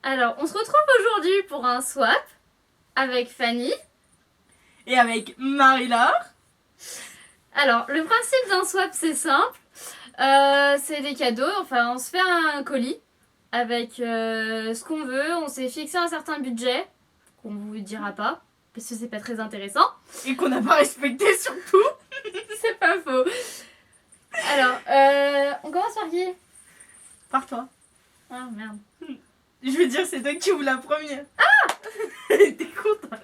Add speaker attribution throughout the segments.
Speaker 1: Alors, on se retrouve aujourd'hui pour un swap avec Fanny.
Speaker 2: Et avec Marie-Laure.
Speaker 1: Alors, le principe d'un swap, c'est simple. C'est des cadeaux. Enfin, on se fait un colis avec ce qu'on veut. On s'est fixé un certain budget qu'on vous dira pas parce que c'est pas très intéressant.
Speaker 2: Et qu'on n'a pas respecté surtout.
Speaker 1: C'est pas faux. Alors, on commence par qui?
Speaker 2: Par toi.
Speaker 1: Ah merde.
Speaker 2: Je veux dire, c'est toi qui ouvres la première. Ah T'es content.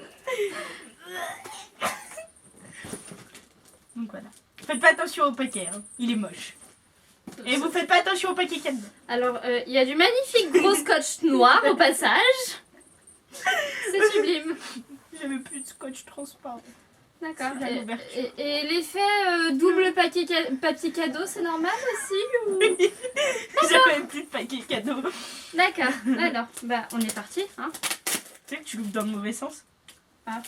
Speaker 2: Donc voilà. Faites pas attention au paquet, hein. Il est moche. Et vous faites pas attention au paquet cadeau.
Speaker 1: Alors, il y a du magnifique gros scotch noir au passage. C'est sublime.
Speaker 2: J'avais plus de scotch transparent.
Speaker 1: D'accord.
Speaker 2: C'est la l'ouverture.
Speaker 1: Et l'effet double papier cadeau, c'est normal aussi ou...
Speaker 2: J'avais plus de paquet cadeau.
Speaker 1: D'accord. Alors, bah on est parti. Hein.
Speaker 2: Tu sais que tu loupes dans le mauvais sens.
Speaker 1: Ah.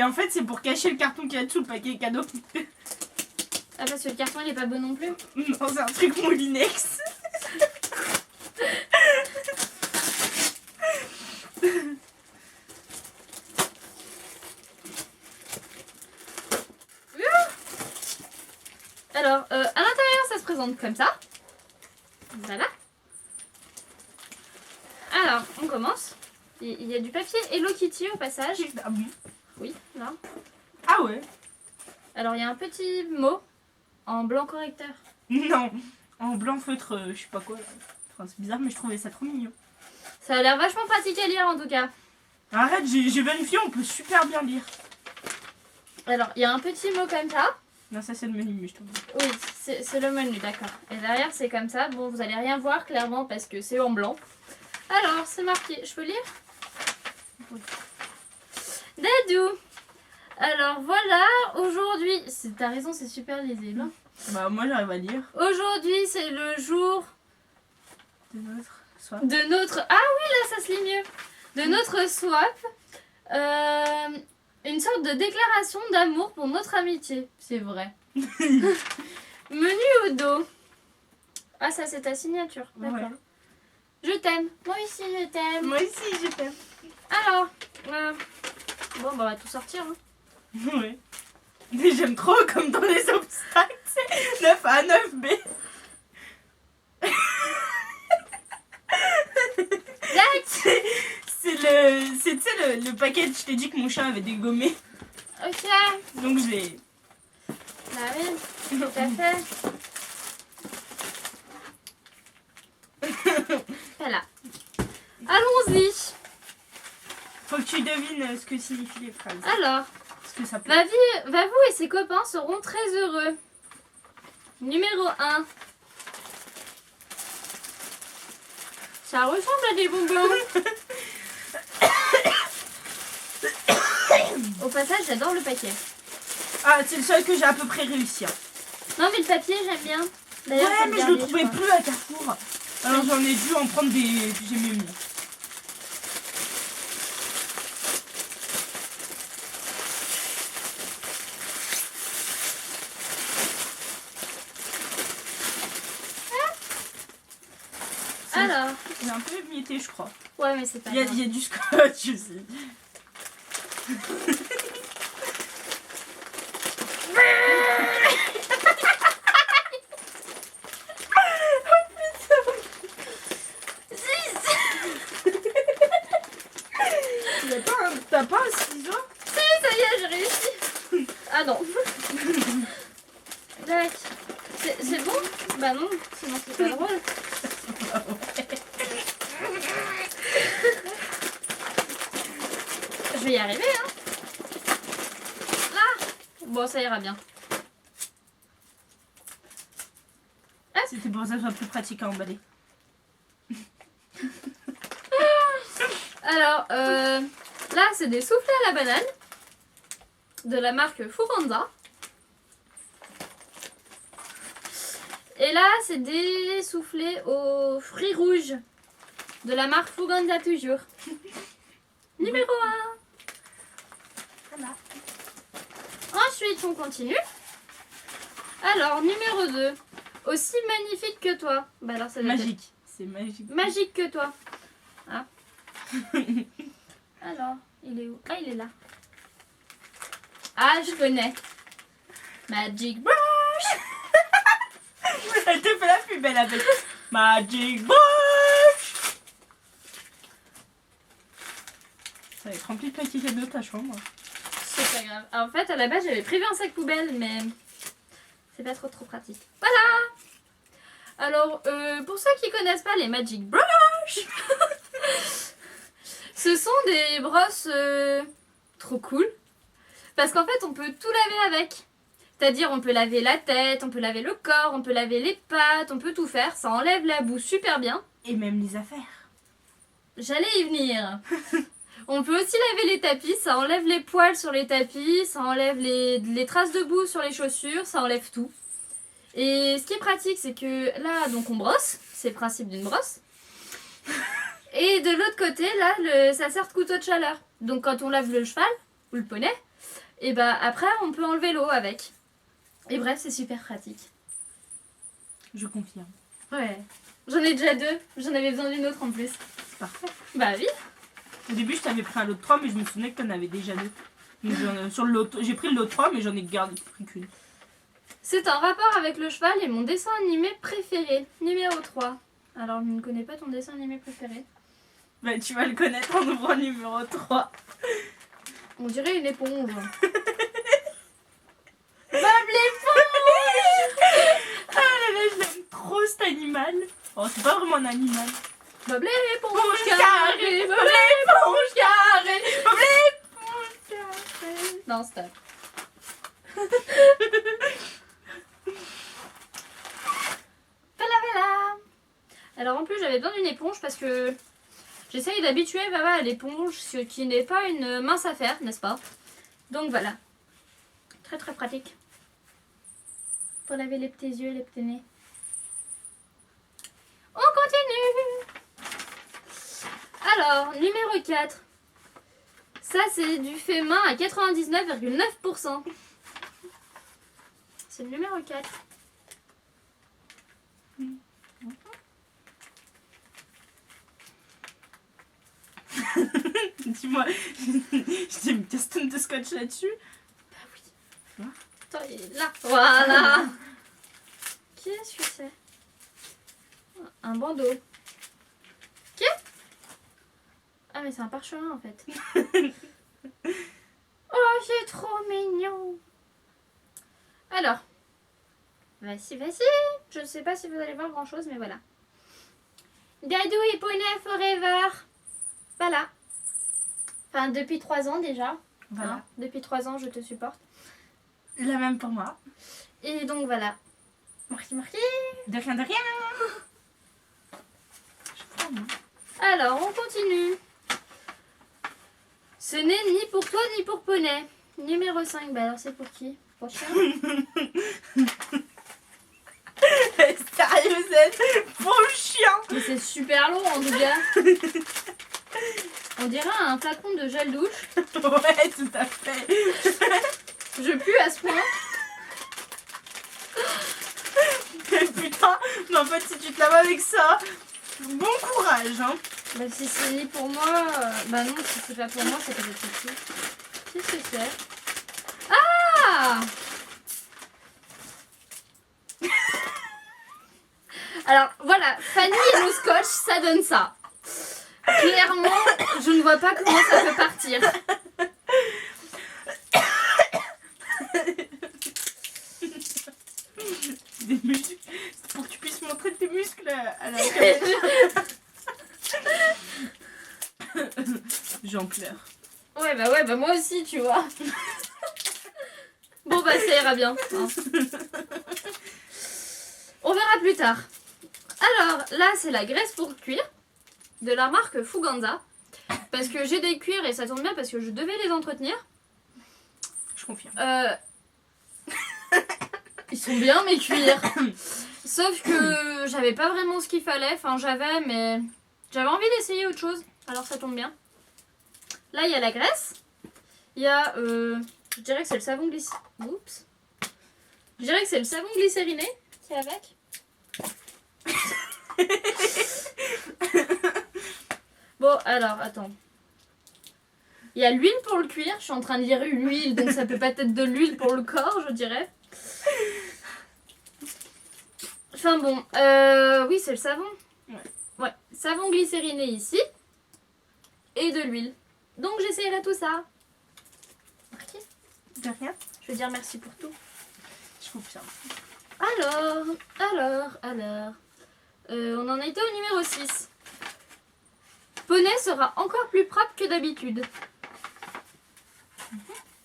Speaker 2: En fait, c'est pour cacher le carton qu'il y a dessous le paquet cadeau.
Speaker 1: Ah parce que le carton il est pas beau non plus.
Speaker 2: Non, c'est un truc Moulinex.
Speaker 1: Alors, à l'intérieur ça se présente comme ça. Voilà. Alors, on commence. Il y a du papier Hello Kitty au passage.
Speaker 2: Ah bon?
Speaker 1: Oui, là.
Speaker 2: Ah ouais?
Speaker 1: Alors, il y a un petit mot en blanc correcteur.
Speaker 2: Non, en blanc feutre, je sais pas quoi. Là. Enfin, c'est bizarre, mais je trouvais ça trop mignon.
Speaker 1: Ça a l'air vachement pratique à lire en tout cas.
Speaker 2: Arrête, j'ai vérifié, on peut super bien lire.
Speaker 1: Alors, il y a un petit mot comme ça.
Speaker 2: Non, ça c'est le menu, mais je trouve.
Speaker 1: Oui, c'est le menu, d'accord. Et derrière, c'est comme ça. Bon, vous allez rien voir clairement parce que c'est en blanc. Alors, c'est marqué. Je peux lire?
Speaker 2: Oui.
Speaker 1: Dadou. Alors voilà, aujourd'hui... T'as raison, c'est super lisible. Hein.
Speaker 2: Bah, moi j'arrive à lire.
Speaker 1: Aujourd'hui, c'est le jour
Speaker 2: De notre soir.
Speaker 1: de notre... Ah oui, là, ça se lit mieux. De notre swap. Une sorte de déclaration d'amour pour notre amitié. C'est vrai. Menu au dos. Ah, ça, c'est ta signature. D'accord.
Speaker 2: Ouais.
Speaker 1: Je t'aime. Moi aussi, je t'aime.
Speaker 2: Moi aussi, je t'aime.
Speaker 1: Alors, bon, bah, on va tout sortir. Hein.
Speaker 2: Ouais. Mais j'aime trop comme dans les obstacles, c'est 9A, 9B. C'est tu sais le paquet, je t'ai dit que mon chat avait dégommé.
Speaker 1: Ok.
Speaker 2: Donc je l'ai.
Speaker 1: Bah oui, tout à fait. Voilà. Allons-y.
Speaker 2: Faut que tu devines ce que signifient les phrases.
Speaker 1: Alors,
Speaker 2: Ce que ça peut.
Speaker 1: Vavou et ses copains seront très heureux. Numéro 1. Ça ressemble à des bonbons. Au passage, j'adore le paquet.
Speaker 2: Ah, c'est le seul que j'ai à peu près réussi. Hein.
Speaker 1: Non, mais le papier, j'aime bien. D'ailleurs,
Speaker 2: Ouais,
Speaker 1: c'est
Speaker 2: mais
Speaker 1: le
Speaker 2: je le
Speaker 1: dernier,
Speaker 2: trouvais
Speaker 1: crois.
Speaker 2: plus à Carrefour. Alors j'en ai dû en prendre des. J'ai mieux mis.
Speaker 1: Alors,
Speaker 2: Il est un peu émietté, je crois.
Speaker 1: ouais, mais c'est pas
Speaker 2: Il y a
Speaker 1: grave.
Speaker 2: du scotch aussi. T'as pas un ciseau?
Speaker 1: Si, ça y est, j'ai réussi. Ah non. Tac. C'est bon? Bah non, sinon c'est pas drôle. Je vais y arriver, hein. Là. Bon, ça ira bien.
Speaker 2: C'était pour ça que ce soit plus pratique à emballer.
Speaker 1: Alors, là, c'est des soufflés à la banane de la marque Fuganza. Et là, c'est des soufflés aux fruits rouges de la marque Fuganza toujours. Numéro 1. Voilà. Ensuite, on continue. Alors, numéro 2. Aussi magnifique que toi. Bah alors, ça doit être
Speaker 2: Magique. C'est magique.
Speaker 1: magique que toi. Ah. Alors, il est où? Ah, il est là. Ah, je connais. Magic Brush.
Speaker 2: Elle te fait la plus belle avec Magic Brush. Ça va être rempli de papier cadeau ta chambre.
Speaker 1: C'est pas grave. En fait, à la base, j'avais prévu un sac poubelle, mais c'est pas trop pratique. Voilà. Alors, pour ceux qui connaissent pas les Magic Brush, ce sont des brosses trop cool. Parce qu'en fait, on peut tout laver avec. C'est-à-dire, on peut laver la tête, on peut laver le corps, on peut laver les pattes, on peut tout faire. Ça enlève la boue super bien.
Speaker 2: Et même les affaires.
Speaker 1: J'allais y venir. On peut aussi laver les tapis, ça enlève les poils sur les tapis, ça enlève les traces de boue sur les chaussures, ça enlève tout. Et ce qui est pratique, c'est que là, donc on brosse, c'est le principe d'une brosse. Et de l'autre côté, là, ça sert de couteau de chaleur. Donc quand on lave le cheval, ou le poney, et bah après, on peut enlever l'eau avec. Et bref, c'est super pratique.
Speaker 2: Je confirme.
Speaker 1: Ouais. J'en ai déjà 2, j'en avais besoin d'une autre en plus.
Speaker 2: C'est parfait.
Speaker 1: Bah oui.
Speaker 2: Au début, je t'avais pris un lot de 3, mais je me souvenais que t'en avais déjà 2. Donc, sur le lot, j'ai pris le lot de 3, mais j'en ai pris qu'une.
Speaker 1: C'est un rapport avec le cheval et mon dessin animé préféré, numéro 3. Alors, je ne connais pas ton dessin animé préféré.
Speaker 2: Bah, tu vas le connaître en ouvrant numéro 3.
Speaker 1: On dirait une éponge. Bob l'éponge.
Speaker 2: Ah là là, je l'aime trop cet animal. Oh, c'est pas vraiment un animal.
Speaker 1: Bob l'éponge
Speaker 2: L'éponge
Speaker 1: carré,
Speaker 2: carré,
Speaker 1: Bob l'éponge carré.
Speaker 2: L'éponge carré.
Speaker 1: Non, stop. Voilà. Alors en plus j'avais besoin d'une éponge parce que j'essaye d'habituer Baba à l'éponge, ce qui n'est pas une mince affaire, n'est-ce pas? Donc voilà. Très pratique. Pour laver les petits yeux et les petits nez. On continue. Alors, numéro 4. Ça c'est du fait main à 99,9%. C'est le numéro 4.
Speaker 2: Dis-moi, j'ai mis Gaston de scotch là-dessus.
Speaker 1: Bah oui.
Speaker 2: Tu vois?
Speaker 1: Attends, il est là. Voilà. Qu'est-ce que c'est? Un bandeau. Ok. Ah mais c'est un parchemin en fait. Oh, c'est trop mignon. Alors. Vas-y. Je ne sais pas si vous allez voir grand chose, mais voilà. Dadou et poney forever. Voilà. Enfin, depuis 3 ans déjà.
Speaker 2: Voilà.
Speaker 1: Hein, depuis 3 ans, je te supporte.
Speaker 2: La même pour moi.
Speaker 1: Et donc voilà. Merci.
Speaker 2: De rien, de rien. Je prends, moi.
Speaker 1: Alors, on continue. Ce n'est ni pour toi ni pour poney. Numéro 5, bah alors c'est pour qui? Pour chien?
Speaker 2: Sérieuse, pauvre chien.
Speaker 1: Mais c'est super long en tout cas. On dirait un flacon de gel douche.
Speaker 2: Ouais, tout à fait.
Speaker 1: Je pue à ce point.
Speaker 2: Putain, mais en fait, si tu te laves avec ça, bon courage, hein.
Speaker 1: Bah si c'est ni pour moi, bah non, si c'est pas pour moi, c'est peut-être ici. Qu'est-ce que c'est? Ah! Alors voilà, Fanny et le scotch, ça donne ça. Clairement, je ne vois pas comment ça peut partir.
Speaker 2: Des muscles. C'est pour que tu puisses montrer tes muscles à la caméra. J'en pleure.
Speaker 1: Ouais, bah moi aussi, tu vois. Bon, bah ça ira bien. Hein. On verra plus tard. Alors, là, c'est la graisse pour cuir de la marque Fuganza. Parce que j'ai des cuirs et ça tombe bien parce que je devais les entretenir.
Speaker 2: Je confirme.
Speaker 1: Ils sont bien mes cuirs. Sauf que j'avais pas vraiment ce qu'il fallait. Enfin, mais j'avais envie d'essayer autre chose. Alors ça tombe bien. Là, il y a la graisse. Il y a, je dirais que c'est le savon glycériné. Oups. Je dirais que c'est le savon glycériné qui est avec. Bon, alors, attends. Il y a l'huile pour le cuir. Je suis en train de lire l'huile, donc ça peut pas être de l'huile pour le corps, je dirais. Enfin bon, oui, c'est le savon. Ouais, savon glycériné ici. Et de l'huile. Donc j'essayerai tout ça. Ok.
Speaker 2: De rien.
Speaker 1: Je veux dire merci pour tout.
Speaker 2: Je confirme.
Speaker 1: Alors. On en était au numéro 6. Poney sera encore plus propre que d'habitude.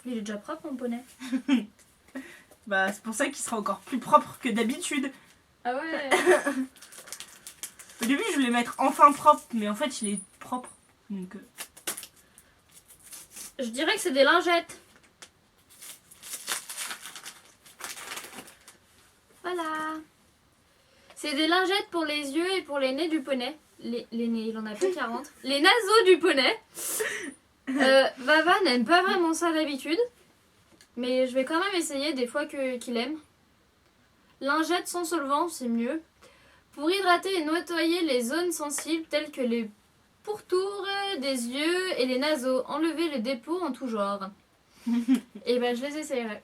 Speaker 1: Il est déjà propre mon poney.
Speaker 2: Bah c'est pour ça qu'il sera encore plus propre que d'habitude.
Speaker 1: Ah ouais.
Speaker 2: Au début je voulais mettre enfin propre, mais en fait il est propre. Donc
Speaker 1: Je dirais que c'est des lingettes. Voilà. C'est des lingettes pour les yeux et pour les nez du poney. Les nez, il en a pas 40. Les naseaux du poney. Vava n'aime pas vraiment ça d'habitude. Mais je vais quand même essayer des fois qu'il aime. Lingettes sans solvant, c'est mieux. Pour hydrater et nettoyer les zones sensibles telles que les pourtours des yeux et les naseaux. Enlever les dépôts en tout genre. Et ben je les essayerai.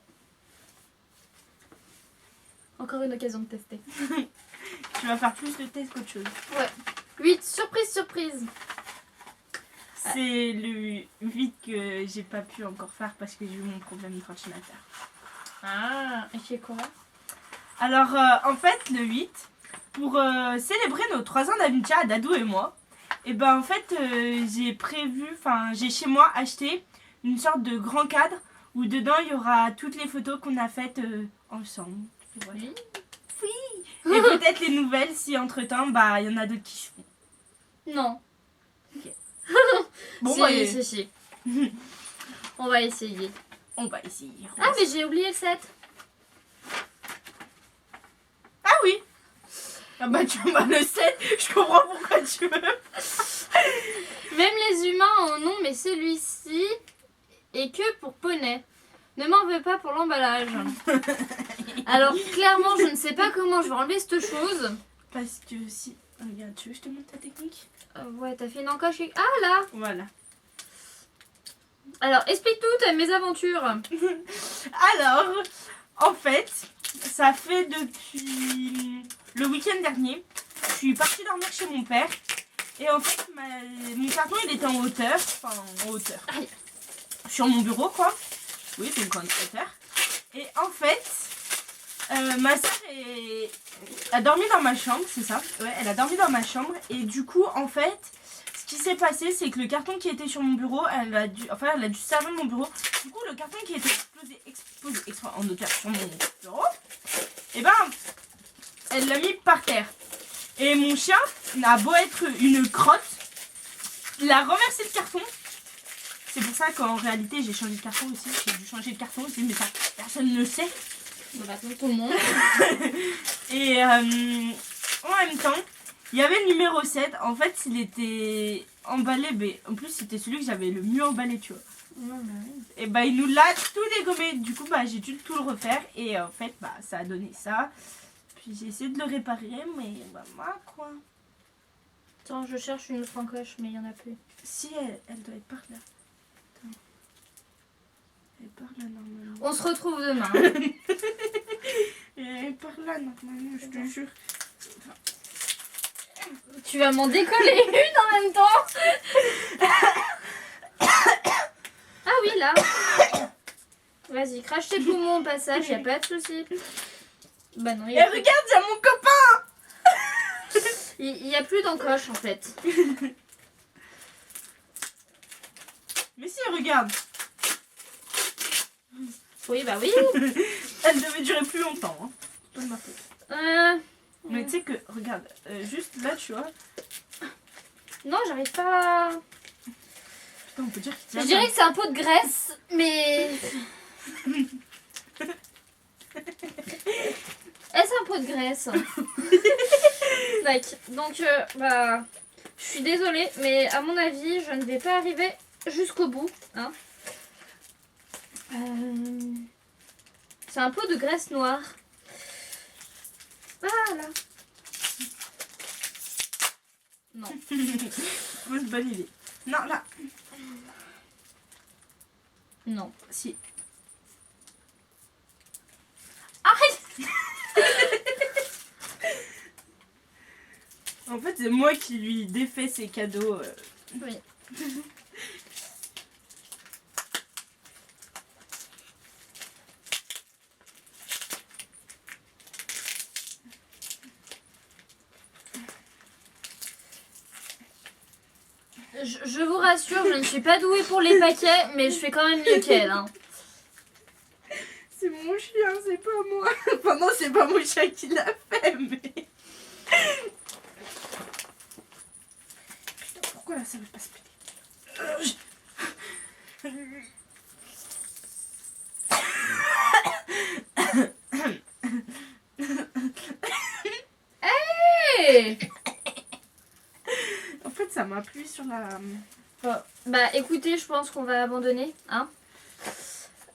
Speaker 1: Encore une occasion de tester.
Speaker 2: tu vas faire plus de tests qu'autre chose.
Speaker 1: Ouais. 8. Surprise.
Speaker 2: C'est le 8 que j'ai pas pu encore faire parce que j'ai eu mon problème de ventilateur.
Speaker 1: Ah, et c'est quoi?
Speaker 2: Alors, en fait, le 8, pour célébrer nos 3 ans d'amitié à Dadou et moi, et ben en fait, j'ai chez moi acheté une sorte de grand cadre où dedans il y aura toutes les photos qu'on a faites ensemble. Voilà. Oui. Et peut-être les nouvelles si entre-temps, bah il y en a d'autres qui font.
Speaker 1: Non.
Speaker 2: Ok. Bon,
Speaker 1: si. On va essayer.
Speaker 2: On va essayer.
Speaker 1: Ah, mais j'ai oublié le 7.
Speaker 2: Ah oui. Ah bah tu m'as le 7, je comprends pourquoi tu veux.
Speaker 1: Même les humains en ont, mais celui-ci est que pour poney. Ne m'en veux pas pour l'emballage. Alors, clairement, je ne sais pas comment je vais enlever cette chose.
Speaker 2: Parce que si... Regarde, tu veux que je te montre ta technique?
Speaker 1: Ouais, t'as fait une encoche. Ah, là.
Speaker 2: Voilà.
Speaker 1: Alors, explique toutes mes aventures.
Speaker 2: Alors, en fait, ça fait depuis le week-end dernier, je suis partie dormir chez mon père. Et en fait, mon carton, il était en hauteur. Enfin, en hauteur.
Speaker 1: Aïe.
Speaker 2: Sur mon bureau, quoi. Oui, donc en hauteur. Et en fait, ma soeur a dormi dans ma chambre, c'est ça? Ouais, elle a dormi dans ma chambre. Et du coup, en fait, ce qui s'est passé, c'est que le carton qui était sur mon bureau, elle a dû servir mon bureau. Du coup, le carton qui était exposé en hauteur sur mon bureau, et ben, elle l'a mis par terre. Et mon chien n'a beau être une crotte, il a renversé le carton. C'est pour ça qu'en réalité, j'ai changé de carton aussi. J'ai dû changer de carton aussi, mais ça, personne ne le sait.
Speaker 1: Maintenant, tout le monde.
Speaker 2: Et en même temps, il y avait le numéro 7. En fait, il était emballé, mais en plus, c'était celui que j'avais le mieux emballé, tu vois. Et bah, il nous l'a tout dégommé. Du coup, bah, j'ai dû tout le refaire. Et en fait, bah, ça a donné ça. Puis j'ai essayé de le réparer, mais bah, moi, quoi.
Speaker 1: Attends, je cherche une autre encoche, mais il n'y en a plus.
Speaker 2: Si, elle doit être par là. Attends. Elle est par là, normalement.
Speaker 1: On se retrouve demain.
Speaker 2: Elle est par là, normalement, je te jure.
Speaker 1: Tu vas m'en décoller une en même temps. Ah oui, là. Vas-y, crache tes poumons au passage, y a pas de souci. Bah non,
Speaker 2: Et regarde, il y a mon copain.
Speaker 1: Il y a plus d'encoche en fait.
Speaker 2: Mais si, regarde.
Speaker 1: Oui, bah oui.
Speaker 2: Elle devait durer plus longtemps. Hein. C'est pas de ma faute. Mais tu sais que, regarde, juste là, tu vois.
Speaker 1: Non, j'arrive pas.
Speaker 2: Putain, on peut dire qu'il tient.
Speaker 1: Je dirais que c'est un pot de graisse, mais. Est-ce un pot de graisse? Donc, bah. Je suis désolée, mais à mon avis, je ne vais pas arriver jusqu'au bout. Hein. C'est un pot de graisse noire. Voilà. Non.
Speaker 2: Fausse bonne idée. Non, là.
Speaker 1: Non.
Speaker 2: Si.
Speaker 1: Arrête.
Speaker 2: En fait, c'est moi qui lui défais ses cadeaux.
Speaker 1: Oui. Je vous rassure, je ne suis pas douée pour les paquets, mais je fais quand même mieux qu'elle. Hein.
Speaker 2: C'est mon chien, c'est pas moi. Enfin non, c'est pas mon chien qui l'a fait, mais... Putain, pourquoi là ça veut pas se péter?
Speaker 1: Hey.
Speaker 2: En fait, ça m'a plu sur la...
Speaker 1: Bah écoutez, je pense qu'on va abandonner. Hein.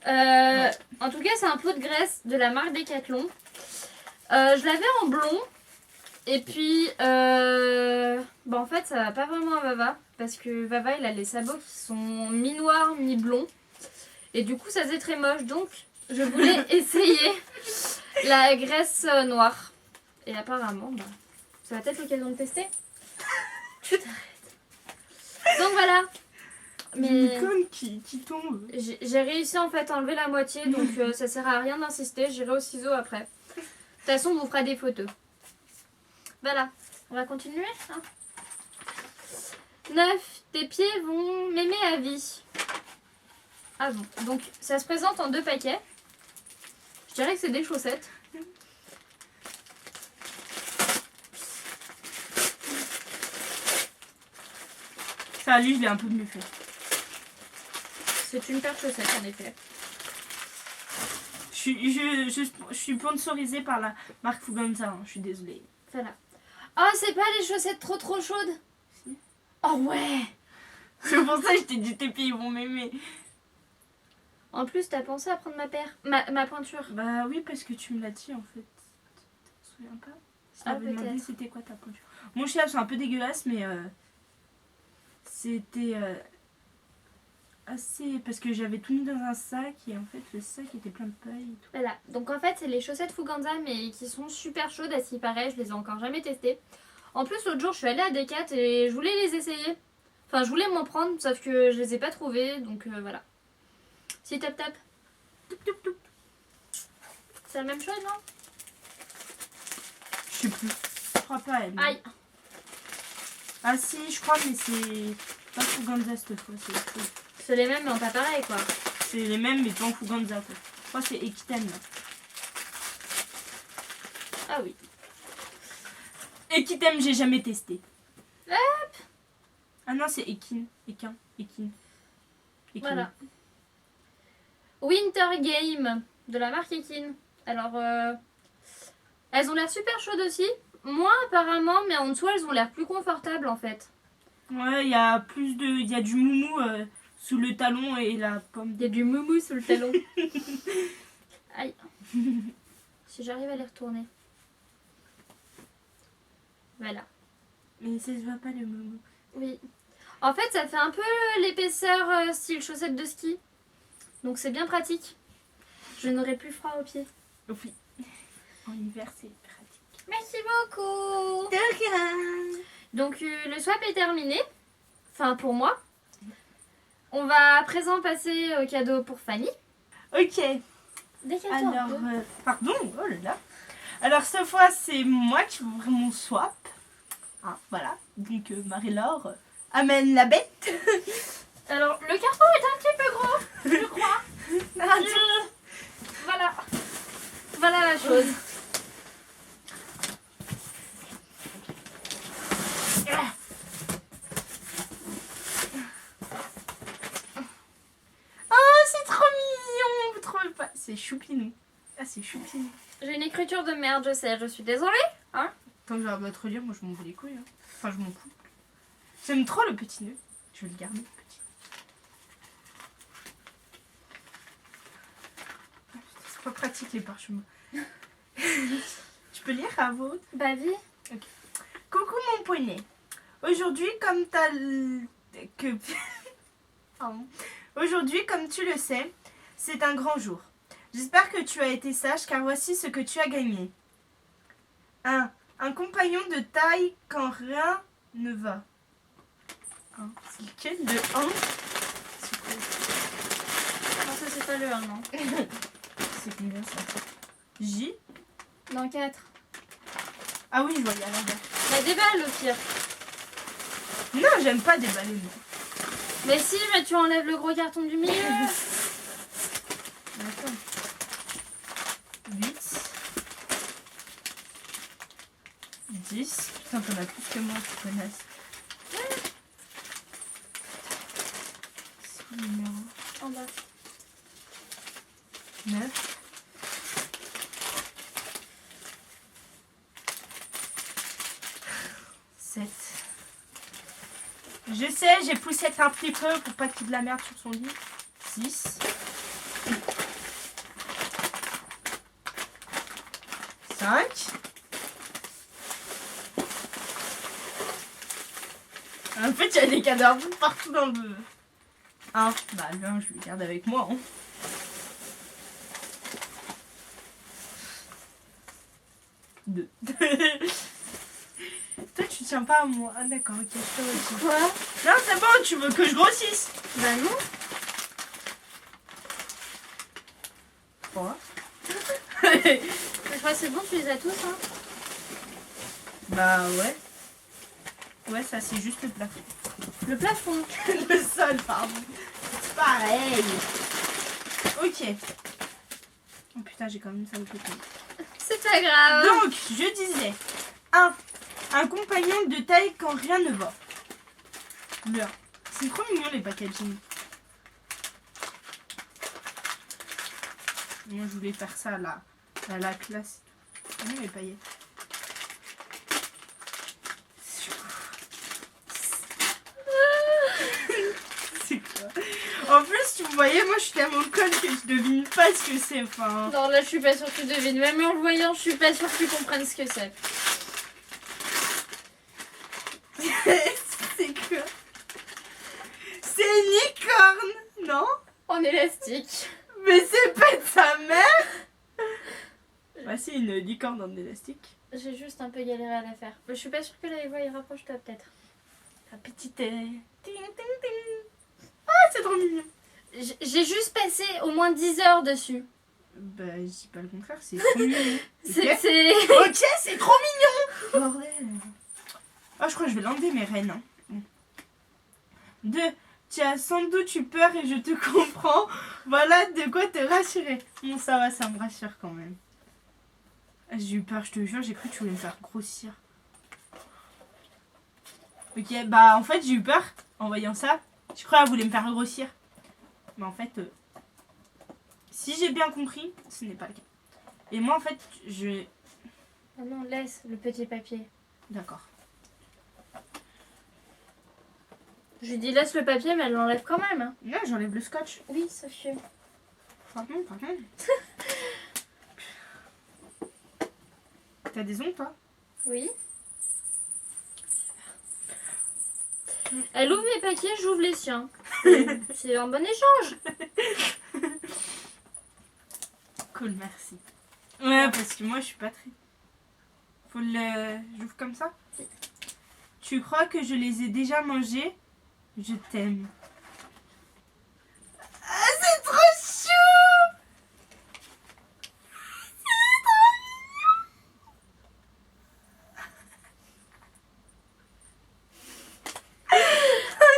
Speaker 1: En tout cas, c'est un pot de graisse de la marque Decathlon. Je l'avais en blond. Et puis, bah en fait, ça va pas vraiment à Vava. Parce que Vava, il a les sabots qui sont mi-noirs, mi-blonds. Et du coup, ça faisait très moche. Donc, je voulais essayer la graisse noire. Et apparemment, bah, ça va être l'occasion de tester. Donc voilà.
Speaker 2: Une
Speaker 1: Mais
Speaker 2: icône qui tombe.
Speaker 1: j'ai réussi en fait à enlever la moitié. Donc ça sert à rien d'insister. J'irai au ciseau après. De toute façon, on vous fera des photos. Voilà. On va continuer. Hein. 9. Tes pieds vont m'aimer à vie. Ah bon. Donc ça se présente en 2 paquets. Je dirais que c'est des chaussettes.
Speaker 2: Ça, lui, il est un peu mieux fait.
Speaker 1: C'est une paire de chaussettes en effet.
Speaker 2: Je suis sponsorisée par la marque Fuganza, hein, je suis désolée.
Speaker 1: Voilà. Oh, c'est pas les chaussettes trop chaudes?
Speaker 2: Si.
Speaker 1: Oh ouais.
Speaker 2: C'est pour ça que je t'ai dit tes pieds ils vont m'aimer.
Speaker 1: En plus, t'as pensé à prendre ma paire, ma pointure.
Speaker 2: Bah oui, parce que tu me l'as dit en fait. Tu te souviens pas? Je
Speaker 1: Ah,
Speaker 2: t'avais demandé
Speaker 1: peut-être.
Speaker 2: c'était quoi ta pointure. Mon chien, c'est un peu dégueulasse, mais c'était assez. Parce que j'avais tout mis dans un sac et en fait, le sac était plein de paille et tout.
Speaker 1: Voilà. Donc en fait, c'est les chaussettes Fuganza, mais qui sont super chaudes à ce qui paraît. Je les ai encore jamais testées. En plus, l'autre jour, je suis allée à Decat et je voulais les essayer. Enfin, je voulais m'en prendre, sauf que je les ai pas trouvées. Donc voilà. Si tap tap. C'est la même chose, non?
Speaker 2: Je sais plus. Je crois pas, elle.
Speaker 1: Aïe.
Speaker 2: Ah si, je crois, mais c'est pas Fuganza cette fois. C'est autre chose.
Speaker 1: C'est les mêmes, mais en pas pareil, quoi.
Speaker 2: C'est les mêmes, mais pas en Fuganza quoi. Je crois que c'est Equitem là.
Speaker 1: Ah oui.
Speaker 2: Equitem, j'ai jamais testé.
Speaker 1: Hop.
Speaker 2: Ah non, c'est Ekin. Ekin.
Speaker 1: Voilà. Winter Game de la marque Ekin. Alors, elles ont l'air super chaudes aussi. Moins apparemment, mais en dessous, elles ont l'air plus confortables en fait.
Speaker 2: Ouais, il y a plus de. Il y a du moumou sous le talon et la pomme.
Speaker 1: Il y a du moumou sous le talon. Aïe. Si j'arrive à les retourner. Voilà.
Speaker 2: Mais ça se voit pas le moumou.
Speaker 1: Oui. En fait, ça fait un peu l'épaisseur style chaussettes de ski. Donc c'est bien pratique. Je n'aurai plus froid aux pieds.
Speaker 2: Oui. En hiver, c'est pratique.
Speaker 1: Merci beaucoup.
Speaker 2: De rien.
Speaker 1: Donc le swap est terminé. Enfin pour moi. On va à présent passer au cadeau pour Fanny.
Speaker 2: Ok.
Speaker 1: Décale-toi un
Speaker 2: Alors,
Speaker 1: peu.
Speaker 2: pardon, oh là là. Alors, cette fois, c'est moi qui vais ouvrir mon swap. Ah, voilà. Donc, Marie-Laure amène la bête.
Speaker 1: Alors le carton est un petit peu gros, je crois. Voilà. Voilà la chose.
Speaker 2: Oh, c'est trop mignon. Vous trouvez pas? C'est choupinou. Ah, c'est choupinou.
Speaker 1: J'ai une écriture de merde, je sais, je suis désolée. Hein?
Speaker 2: Quand je vais me relire, moi je m'en bats les couilles. Hein. Enfin, je m'en fous. J'aime trop le petit nœud. Je vais le garder, le petit. C'est pas pratique les parchemins. Tu peux lire à vous?
Speaker 1: Bah vie.
Speaker 2: Coucou mon poney. Aujourd'hui, comme que... Pardon. Aujourd'hui, comme tu le sais, c'est un grand jour. J'espère que tu as été sage, car voici ce que tu as gagné. 1. Un compagnon de taille quand rien ne va. C'est lequel le 1?
Speaker 1: Non, ça c'est pas le 1, non.
Speaker 2: C'est combien ça? J?
Speaker 1: Dans 4.
Speaker 2: Ah oui, je vois, il y a là-bas.
Speaker 1: Bah déballe au pire.
Speaker 2: Non, j'aime pas déballer, moi.
Speaker 1: Mais si, mais tu enlèves le gros carton du milieu.
Speaker 2: Attends. 8. 10. Putain, t'en as plus que moi, tu connais. C'est quoi le numéro?
Speaker 1: En bas.
Speaker 2: 9. 7. Je sais, j'ai poussé un petit peu pour pas qu'il y ait de la merde sur son lit. 6. 5. En fait, il y a des cadavres partout dans le... 1. Bah, le 1, je le garde avec moi. Hein. 2. Toi, tu tiens pas à moi. Ah, d'accord, ok, je te retiens.
Speaker 1: Quoi?
Speaker 2: Non, c'est bon, tu veux que je grossisse?
Speaker 1: Bah non.
Speaker 2: 3.
Speaker 1: Je crois que c'est bon, tu les as tous, hein.
Speaker 2: Bah, ouais. Ouais, ça, c'est juste le plafond.
Speaker 1: Le plafond.
Speaker 2: Le sol, pardon. C'est pareil. Ok. Oh putain, j'ai quand même ça au côté.
Speaker 1: C'est pas grave.
Speaker 2: Donc, je disais 1. Un compagnon de taille quand rien ne va. Le 1. C'est trop mignon les packaging. Moi, je voulais faire ça là. À la classe. Non, les paillettes. C'est quoi? En plus, tu me voyais, moi je suis tellement conne que je devine pas ce que c'est. Enfin...
Speaker 1: Non, là, je suis pas sûre que tu devines. Même en le voyant, je suis pas sûre que tu comprennes ce que c'est.
Speaker 2: C'est quoi? C'est une licorne, non?
Speaker 1: En élastique.
Speaker 2: Mais c'est pas de sa mère. Bah c'est une licorne en élastique.
Speaker 1: J'ai juste un peu galéré à la faire. Mais je suis pas sûre que là, il rapproche-toi peut-être.
Speaker 2: La petite... Ting, ting, ting. Ah, c'est trop mignon.
Speaker 1: J'ai juste passé au moins 10 heures dessus.
Speaker 2: Bah, je dis pas le contraire, c'est trop mignon.
Speaker 1: C'est...
Speaker 2: Ok, c'est trop mignon. Bordel. Oh, je crois que je vais l'enlever, mes reines. Hein. 2. Tu as sans doute eu peur et je te comprends. Voilà de quoi te rassurer. Bon, ça va, ça me rassure quand même. J'ai eu peur, je te jure, j'ai cru que tu voulais me faire grossir. Ok, bah en fait, j'ai eu peur en voyant ça. Je crois qu'elle voulait me faire grossir. Mais en fait, si j'ai bien compris, ce n'est pas le cas. Et moi, en fait, je...
Speaker 1: Oh non, laisse le petit papier.
Speaker 2: D'accord.
Speaker 1: Je lui dis laisse le papier, mais elle l'enlève quand même. Hein.
Speaker 2: Là, j'enlève le scotch.
Speaker 1: Oui, sauf que...
Speaker 2: Pardon, pardon. T'as des ongles, toi?
Speaker 1: Oui. Elle ouvre mes paquets, j'ouvre les siens. C'est un bon échange.
Speaker 2: Cool, merci. Ouais, parce que moi, je suis pas très... Faut le... J'ouvre comme ça? Tu crois que je les ai déjà mangés? Je t'aime. Ah, c'est trop chou! C'est trop mignon!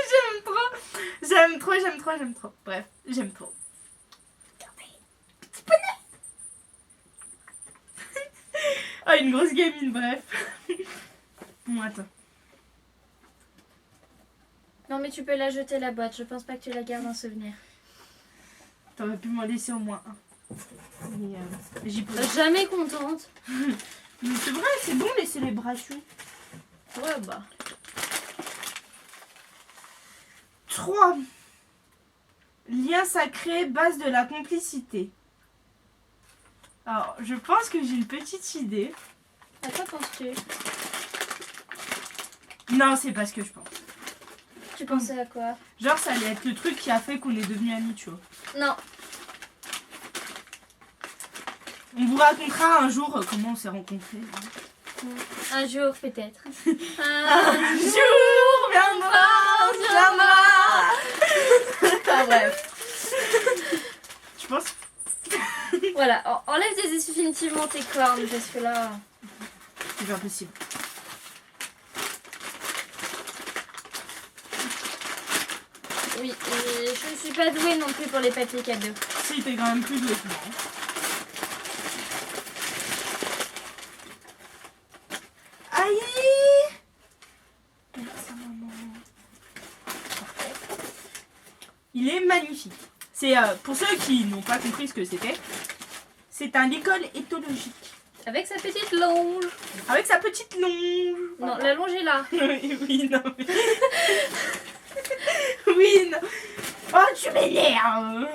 Speaker 2: J'aime trop! J'aime trop, j'aime trop, j'aime trop. Bref, j'aime trop. Regardez, petit poney! Ah, une grosse gamine, bref. Bon, attends.
Speaker 1: Non mais tu peux la jeter la boîte, je pense pas que tu la gardes en souvenir.
Speaker 2: T'aurais pu m'en laisser au moins un. Mais j'y peux.
Speaker 1: Jamais contente.
Speaker 2: Mais c'est vrai, c'est bon les célébrations.
Speaker 1: Ouais bah.
Speaker 2: 3. Lien sacré, base de la complicité. Alors, je pense que j'ai une petite idée.
Speaker 1: À quoi penses-tu?
Speaker 2: Non, c'est pas ce que je pense.
Speaker 1: Tu pensais à quoi?
Speaker 2: Genre, ça allait être le truc qui a fait qu'on est devenus amis, tu vois.
Speaker 1: Non.
Speaker 2: On vous racontera un jour comment on s'est rencontrés.
Speaker 1: Un jour peut-être.
Speaker 2: Un jour viendra.
Speaker 1: Enfin bref.
Speaker 2: Je pense.
Speaker 1: Voilà, enlève définitivement tes cornes parce que là...
Speaker 2: C'est pas possible.
Speaker 1: Oui, et je ne suis pas douée non plus pour les papiers cadeaux.
Speaker 2: Si, t'es quand même plus doué que moi. Aïe! Merci, maman. Parfait. Il est magnifique. C'est pour ceux qui n'ont pas compris ce que c'était, c'est un licol éthologique.
Speaker 1: Avec sa petite longe.
Speaker 2: Avec sa petite longe.
Speaker 1: Non, la longe est là.
Speaker 2: Oui, non. Mais... oui, non. Oh, tu m'énerves.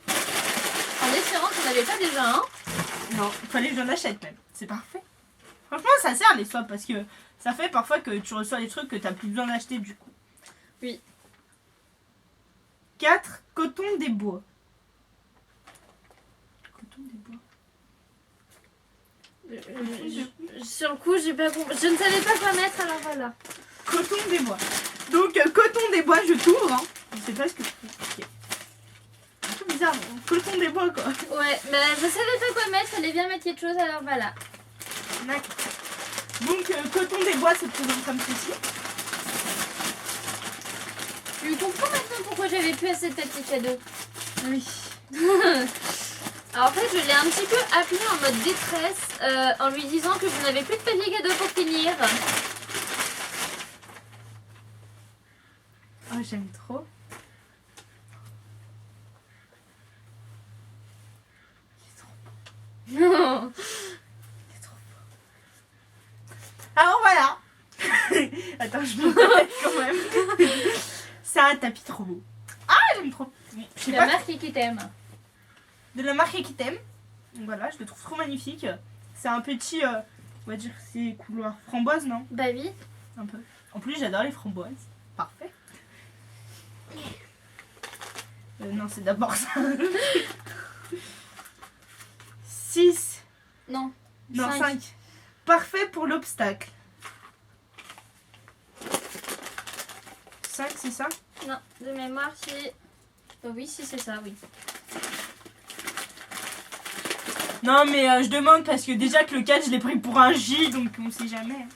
Speaker 1: En espérant qu'on n'avait pas déjà un.
Speaker 2: Non, il fallait que j'en achète même. C'est parfait. Franchement, ça sert les swaps parce que ça fait parfois que tu reçois des trucs que tu n'as plus besoin d'acheter du coup.
Speaker 1: Oui.
Speaker 2: 4. Coton des bois. Coton des bois.
Speaker 1: Sur le coup, j'ai pas compris. Je ne savais pas quoi mettre, alors voilà.
Speaker 2: Coton des bois. Donc, coton des bois, je t'ouvre. Hein. Je sais pas ce que c'est. Ok. C'est un peu bizarre. Hein. Coton des bois, quoi.
Speaker 1: Ouais, mais je savais pas quoi mettre, fallait bien mettre quelque chose, alors voilà.
Speaker 2: D'accord. Donc, coton des bois se présente comme ceci.
Speaker 1: Je comprends maintenant pourquoi j'avais plus assez de papier cadeau.
Speaker 2: Oui.
Speaker 1: Alors en fait, je l'ai un petit peu appelé en mode détresse en lui disant que je n'avais plus de papier cadeau pour finir.
Speaker 2: Oh, j'aime trop.
Speaker 1: Non.
Speaker 2: C'est trop beau. Alors voilà. Attends, je me répète quand même. C'est un tapis trop beau. Ah, j'aime trop. Je sais
Speaker 1: La
Speaker 2: pas.
Speaker 1: marque qui t'aime.
Speaker 2: De la marque qui t'aime. Donc voilà, je le trouve trop magnifique. C'est un petit, on va dire, c'est couleur framboise, non?
Speaker 1: Bah oui.
Speaker 2: Un peu. En plus, j'adore les framboises. Parfait. Non, c'est d'abord ça. 6.
Speaker 1: Non.
Speaker 2: Non,
Speaker 1: Cinq.
Speaker 2: 5. Parfait pour l'obstacle. 5, c'est ça?
Speaker 1: Non, de mémoire, c'est... oui, si c'est ça, oui.
Speaker 2: Non, mais je demande parce que déjà que le 4, je l'ai pris pour un J, donc on sait jamais.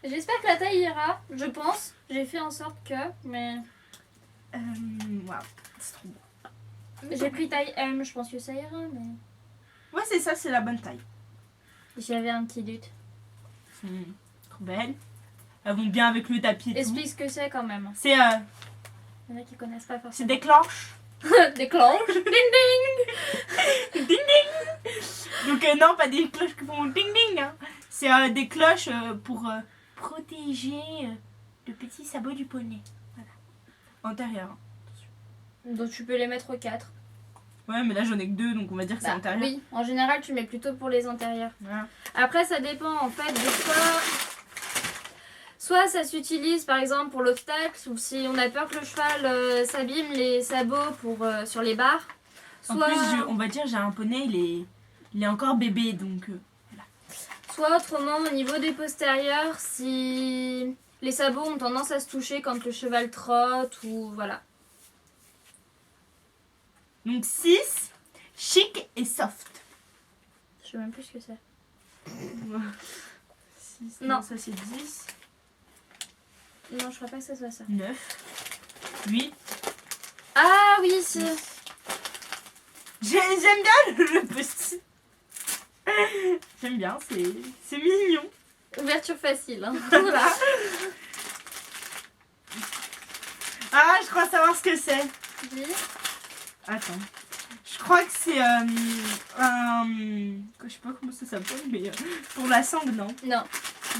Speaker 1: J'espère que la taille ira, je pense. J'ai fait en sorte que, mais...
Speaker 2: Waouh, c'est trop beau.
Speaker 1: J'ai pris taille M, je pense que ça ira, mais...
Speaker 2: Ouais, c'est ça, c'est la bonne taille.
Speaker 1: J'avais un petit doute.
Speaker 2: Trop belle. Elles vont bien avec le tapis et tout.
Speaker 1: Explique ce que c'est quand même.
Speaker 2: C'est
Speaker 1: Il y en a qui connaissent pas
Speaker 2: c'est
Speaker 1: forcément.
Speaker 2: des cloches.
Speaker 1: Des cloches. Ding ding.
Speaker 2: Ding ding. Donc non, pas des cloches qui font ding ding. Hein. C'est des cloches pour protéger le petit sabot du poney. Voilà. Antérieur. Hein.
Speaker 1: Donc tu peux les mettre aux 4.
Speaker 2: Ouais, mais là j'en ai que 2, donc on va dire que c'est antérieur.
Speaker 1: Oui, en général tu mets plutôt pour les antérieurs.
Speaker 2: Voilà.
Speaker 1: Après ça dépend en fait de quoi. Soit ça s'utilise par exemple pour l'obstacle, ou si on a peur que le cheval s'abîme les sabots pour, sur les barres.
Speaker 2: En
Speaker 1: Soit...
Speaker 2: plus, on va dire, j'ai un poney, il est encore bébé, donc voilà.
Speaker 1: Soit autrement au niveau des postérieurs, si les sabots ont tendance à se toucher quand le cheval trotte ou voilà.
Speaker 2: Donc 6, chic et soft.
Speaker 1: Je sais même plus ce que c'est.
Speaker 2: 6,
Speaker 1: Non.
Speaker 2: ça c'est 10,
Speaker 1: Non, je crois pas que ça soit ça.
Speaker 2: 9, 8.
Speaker 1: Ah oui, c'est...
Speaker 2: J'aime bien le post-it. J'aime bien, c'est mignon.
Speaker 1: Ouverture facile. Hein.
Speaker 2: Voilà. Ah, je crois savoir ce que c'est.
Speaker 1: Oui.
Speaker 2: Attends. Je crois que c'est je sais pas comment ça s'appelle, mais pour la sangle, non?
Speaker 1: Non,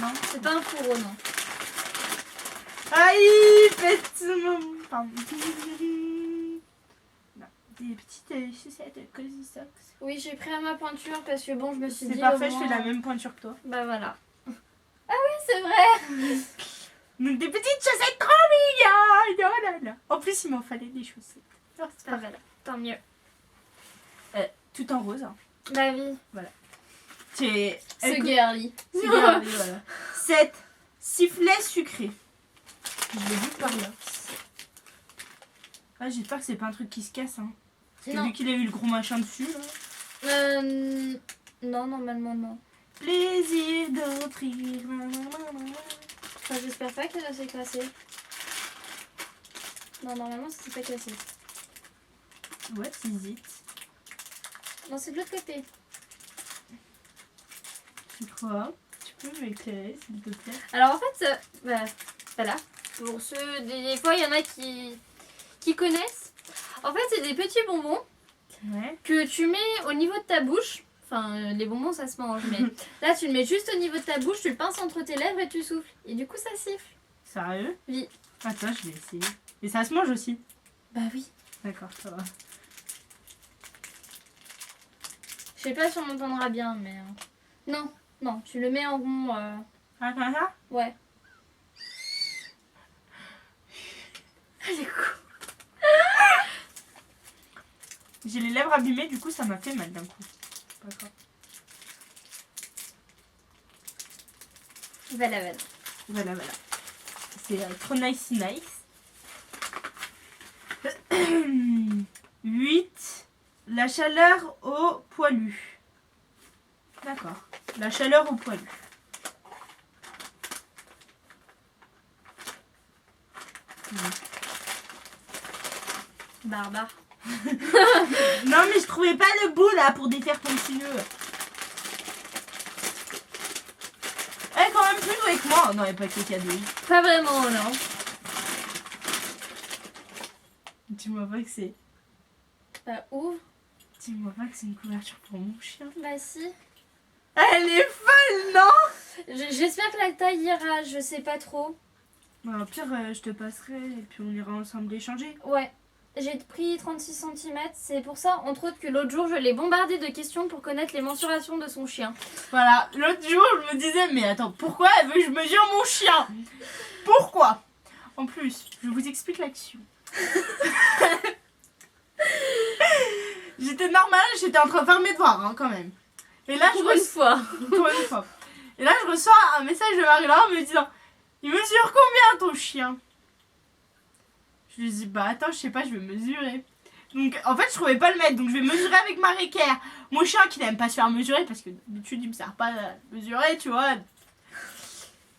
Speaker 2: Non.
Speaker 1: c'est pas un fourreau, non.
Speaker 2: Aïe, pardon. Non, des petites chaussettes Cozy Socks.
Speaker 1: Oui, j'ai pris à ma pointure parce que bon, je me suis dit.
Speaker 2: C'est parfait,
Speaker 1: au
Speaker 2: je
Speaker 1: moins-
Speaker 2: fais la même pointure que toi.
Speaker 1: Bah voilà. Ah oui, c'est vrai.
Speaker 2: Donc des petites chaussettes trop mignonnes. Oh là là. En plus, il m'en fallait des chaussettes. Oh, c'est
Speaker 1: Ah
Speaker 2: parfait.
Speaker 1: voilà, tant mieux.
Speaker 2: Tout en rose. Hein.
Speaker 1: Bah oui,
Speaker 2: C'est
Speaker 1: ce girly.
Speaker 2: C'est bien, voilà. 7. Sifflet sucré. Je l'ai vu par là. Ah, j'espère que c'est pas un truc qui se casse. Hein. Parce que
Speaker 1: Non.
Speaker 2: vu qu'il a eu le gros machin dessus. Là.
Speaker 1: Non, normalement non.
Speaker 2: Plaisir d'offrir.
Speaker 1: Enfin, j'espère pas que ça s'est cassé. Non, normalement ça s'est pas cassé.
Speaker 2: What is it?
Speaker 1: Non, c'est de l'autre côté.
Speaker 2: C'est quoi? Tu peux m'éclairer s'il te plaît?
Speaker 1: Alors en fait, bah, voilà. Pour ceux, des fois il y en a qui connaissent. En fait, c'est des petits bonbons
Speaker 2: Ouais.
Speaker 1: que tu mets au niveau de ta bouche. Enfin, les bonbons ça se mange, mais là tu le mets juste au niveau de ta bouche, tu le pinces entre tes lèvres et tu souffles. Et du coup ça siffle.
Speaker 2: Sérieux?
Speaker 1: Oui.
Speaker 2: Attends, je vais essayer. Et ça se mange aussi?
Speaker 1: Bah oui.
Speaker 2: D'accord, ça va.
Speaker 1: Je sais pas si on m'entendra bien, mais... Non, non, tu le mets en rond.
Speaker 2: Ah, comme ça?
Speaker 1: Ouais. Du coup.
Speaker 2: J'ai les lèvres abîmées, du coup ça m'a fait mal d'un coup. Pas grave.
Speaker 1: Voilà, voilà.
Speaker 2: Voilà, voilà. C'est trop nice. 8. La chaleur au poilu. D'accord. La chaleur au poilu.
Speaker 1: Barbare.
Speaker 2: Non mais je trouvais pas le bout là pour défaire ton petit nœud. Elle est quand même plus douée que moi. Non, elle est pas que cadeau.
Speaker 1: Pas vraiment, non.
Speaker 2: Dis-moi pas que c'est...
Speaker 1: Bah ouvre.
Speaker 2: Dis-moi pas que c'est une couverture pour mon chien.
Speaker 1: Bah si.
Speaker 2: Elle est folle, non?
Speaker 1: J'espère que la taille ira, je sais pas trop.
Speaker 2: Bah, au pire, je te passerai et puis on ira ensemble l'échanger.
Speaker 1: Ouais. J'ai pris 36 cm, c'est pour ça, entre autres, que l'autre jour, je l'ai bombardé de questions pour connaître les mensurations de son chien.
Speaker 2: Voilà, l'autre jour, je me disais, mais attends, pourquoi elle veut que je mesure mon chien? Pourquoi? En plus, je vous explique l'action. J'étais normale, j'étais en train de faire mes devoirs, hein, quand même. Et là,
Speaker 1: Pour une fois.
Speaker 2: Pour une fois. Et là, je reçois un message de Marie-Laure me disant, il mesure combien ton chien? Je lui dis, bah attends, je sais pas, je vais mesurer. Donc en fait, je trouvais pas le mettre, donc je vais mesurer avec Marie-Claire. Mon chien qui n'aime pas se faire mesurer, parce que d'habitude il me sert pas à mesurer, tu vois.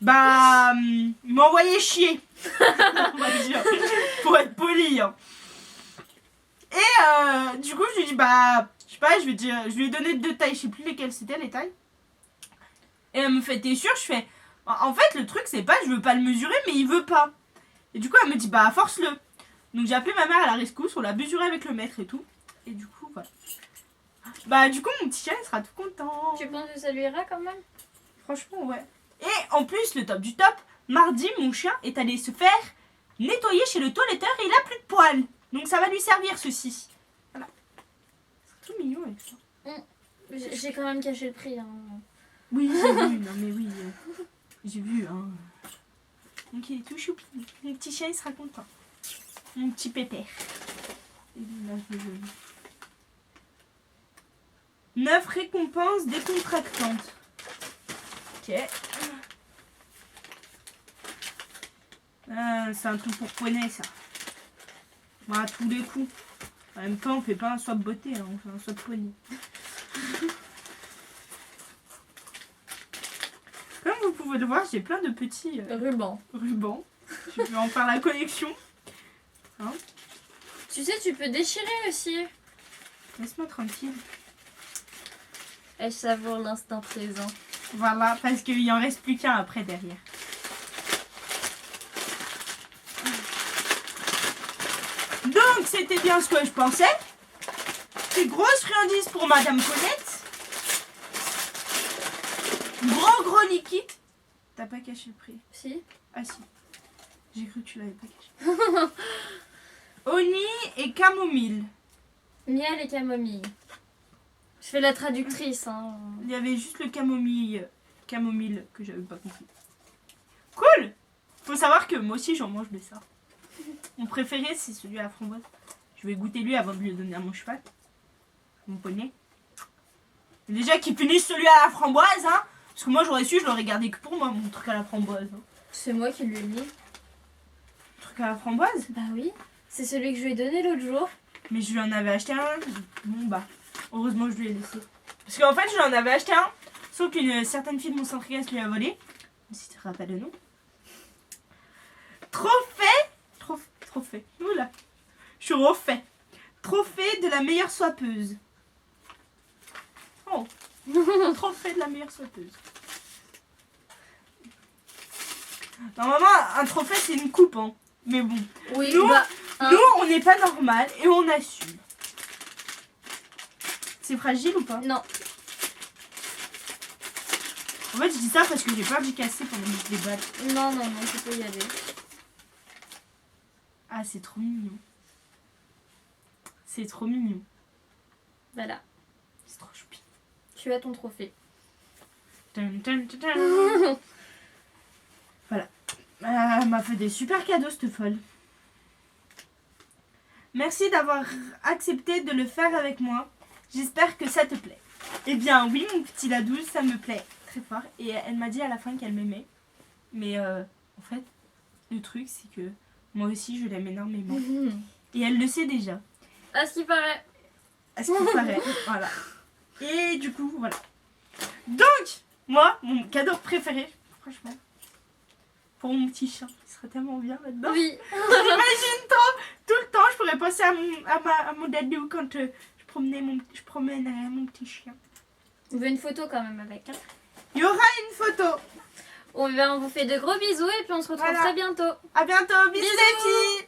Speaker 2: Bah, il m'a envoyé chier. On va dire, pour être poli. Hein. Et du coup, je lui dis, bah, je sais pas, je lui ai donné 2 tailles, je sais plus lesquelles c'était les tailles. Et elle me fait, t'es sûre? Je fais, en fait, le truc, c'est pas, je veux pas le mesurer, mais il veut pas. Et du coup, elle me dit, bah, force-le. Donc j'ai appelé ma mère à la rescousse, on l'a mesuré avec le mètre et tout. Et du coup, voilà. Bah, du coup, mon petit chien, il sera tout content.
Speaker 1: Tu penses que ça lui ira quand même?
Speaker 2: Franchement, ouais. Et en plus, le top du top, mardi, mon chien est allé se faire nettoyer chez le toiletteur et il a plus de poils. Donc ça va lui servir, ceci. Voilà. C'est tout mignon avec ça.
Speaker 1: J'ai quand même caché le prix. Hein.
Speaker 2: Oui, j'ai vu, non mais oui. J'ai vu, hein. Donc il est tout choupi. Mon petit chien, il sera content. Mon petit pépère. Et là, je le veux. 9 récompenses décontractantes. Ok. Ah, c'est un truc pour poney, ça. Bah, à tous les coups. En même temps, on fait pas un swap beauté, hein, on fait un swap poney. Comme vous pouvez le voir, j'ai plein de petits
Speaker 1: Ruban.
Speaker 2: rubans. Je vais en faire la collection. Hein?
Speaker 1: Tu sais, tu peux déchirer aussi.
Speaker 2: Laisse-moi tranquille.
Speaker 1: Et je savoure l'instant présent.
Speaker 2: Voilà, parce qu'il en reste plus qu'un après derrière. Donc, c'était bien ce que je pensais. Ensuite, grosse friandise pour Madame Paulette. Gros liquide. T'as pas caché le prix?
Speaker 1: Si.
Speaker 2: Ah si. J'ai cru que tu l'avais pas caché. Oni et camomille.
Speaker 1: Miel et camomille. Je fais la traductrice. Hein.
Speaker 2: Il y avait juste le camomille que j'avais pas compris. Cool. Faut savoir que moi aussi j'en mange de ça. Mon préféré c'est celui à la framboise. Je vais goûter lui avant de lui donner à mon cheval. Mon poney. Déjà qu'il punisse celui à la framboise, hein. Parce que moi j'aurais su, je l'aurais gardé que pour moi, mon truc à la framboise. Hein.
Speaker 1: C'est moi qui lui ai mis.
Speaker 2: Truc à la framboise?
Speaker 1: Bah oui. C'est celui que je lui ai donné l'autre jour.
Speaker 2: Mais je lui en avais acheté un. Bon bah, heureusement je lui ai laissé. Parce qu'en fait je lui en avais acheté un. Sauf qu'une certaine fille de mon centre-est lui a volé. Si tu te rappelles le nom. Trophée. Oula. Je suis refait. Trophée de la meilleure soipeuse. Oh. Trophée de la meilleure soipeuse. Normalement, un trophée c'est une coupe, hein. Mais bon.
Speaker 1: Oui,
Speaker 2: Nous,
Speaker 1: bah, hein.
Speaker 2: nous on n'est pas normal et on assume. C'est fragile ou pas?
Speaker 1: Non.
Speaker 2: En fait, je dis ça parce que j'ai peur d'y casser pendant que je déballe.
Speaker 1: Non, tu peux y aller.
Speaker 2: Ah, c'est trop mignon. C'est trop mignon.
Speaker 1: Voilà.
Speaker 2: C'est trop choupi.
Speaker 1: Tu as ton trophée.
Speaker 2: Voilà. Elle m'a fait des super cadeaux, cette folle. Merci d'avoir accepté de le faire avec moi. J'espère que ça te plaît. Eh bien, oui, mon petit Ladou, ça me plaît très fort. Et elle m'a dit à la fin qu'elle m'aimait. Mais en fait, le truc, c'est que moi aussi, je l'aime énormément. Et elle le sait déjà.
Speaker 1: À ce qui paraît.
Speaker 2: À ce qu'il paraît. Voilà. Et du coup, voilà. Donc, moi, mon cadeau préféré, franchement, pour mon petit chien, il serait tellement bien là-dedans.
Speaker 1: Oui.
Speaker 2: J'imagine trop. Tout le temps, je pourrais penser à mon dadou quand je promènerais mon petit chien.
Speaker 1: On veut une photo quand même avec. Hein.
Speaker 2: Il y aura une photo.
Speaker 1: On vous fait de gros bisous et puis on se retrouve
Speaker 2: Voilà.
Speaker 1: très bientôt.
Speaker 2: À bientôt. Bisous les filles.